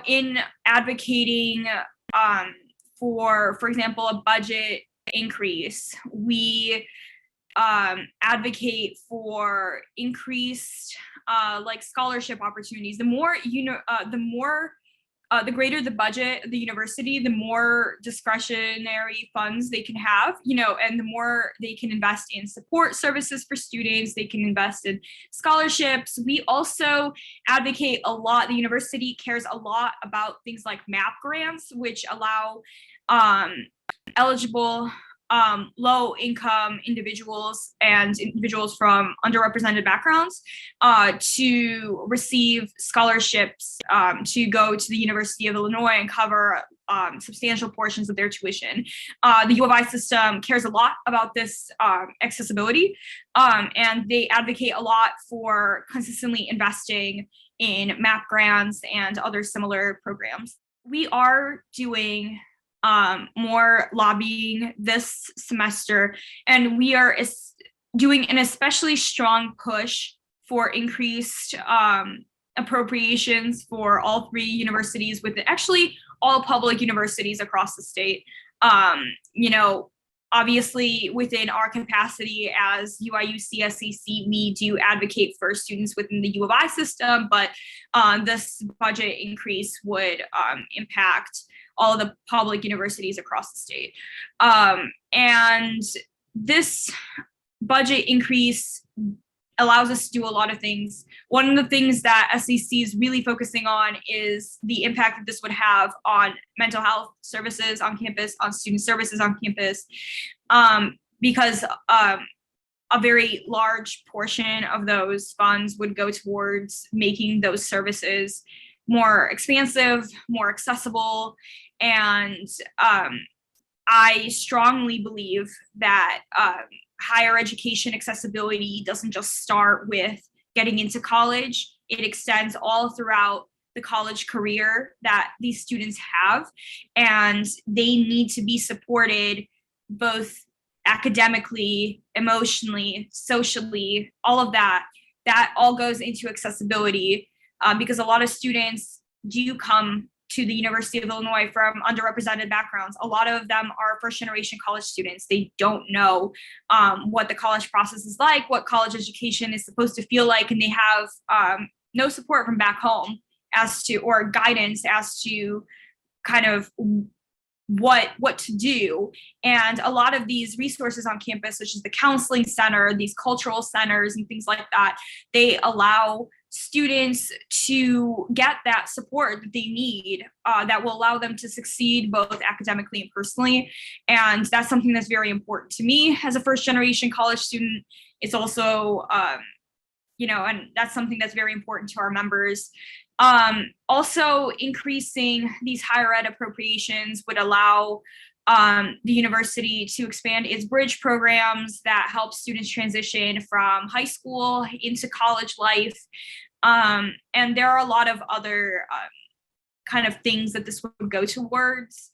in advocating for example, a budget increase, we advocate for increased like scholarship opportunities. The greater the budget of the university, the more discretionary funds they can have, and the more they can invest in support services for students, they can invest in scholarships. We also advocate a lot, the university cares a lot about things like MAP grants, which allow eligible low-income individuals and individuals from underrepresented backgrounds to receive scholarships to go to the University of Illinois and cover substantial portions of their tuition. The U of I system cares a lot about this accessibility, and they advocate a lot for consistently investing in MAP grants and other similar programs. We are doing more lobbying this semester, and we are doing an especially strong push for increased appropriations for all three universities, with actually all public universities across the state. Obviously within our capacity as UIU-CSCC, we do advocate for students within the U of I system, but this budget increase would impact all of the public universities across the state. And this budget increase allows us to do a lot of things. One of the things that SCC is really focusing on is the impact that this would have on mental health services on campus, on student services on campus, because a very large portion of those funds would go towards making those services more expansive, more accessible. And I strongly believe that higher education accessibility doesn't just start with getting into college. It extends all throughout the college career that these students have, and they need to be supported both academically, emotionally, socially, all of that. That all goes into accessibility, because a lot of students do come to the University of Illinois from underrepresented backgrounds. A lot of them are first-generation college students. They don't know what the college process is like, what college education is supposed to feel like, and they have no support from back home or guidance as to kind of what to do. And a lot of these resources on campus, such as the counseling center, these cultural centers and things like that, they allow students to get that support that they need, that will allow them to succeed both academically and personally. And that's something that's very important to me as a first generation college student. It's also, and that's something that's very important to our members. Also, increasing these higher ed appropriations would allow the university to expand its bridge programs that help students transition from high school into college life. And there are a lot of other kind of things that this would go towards.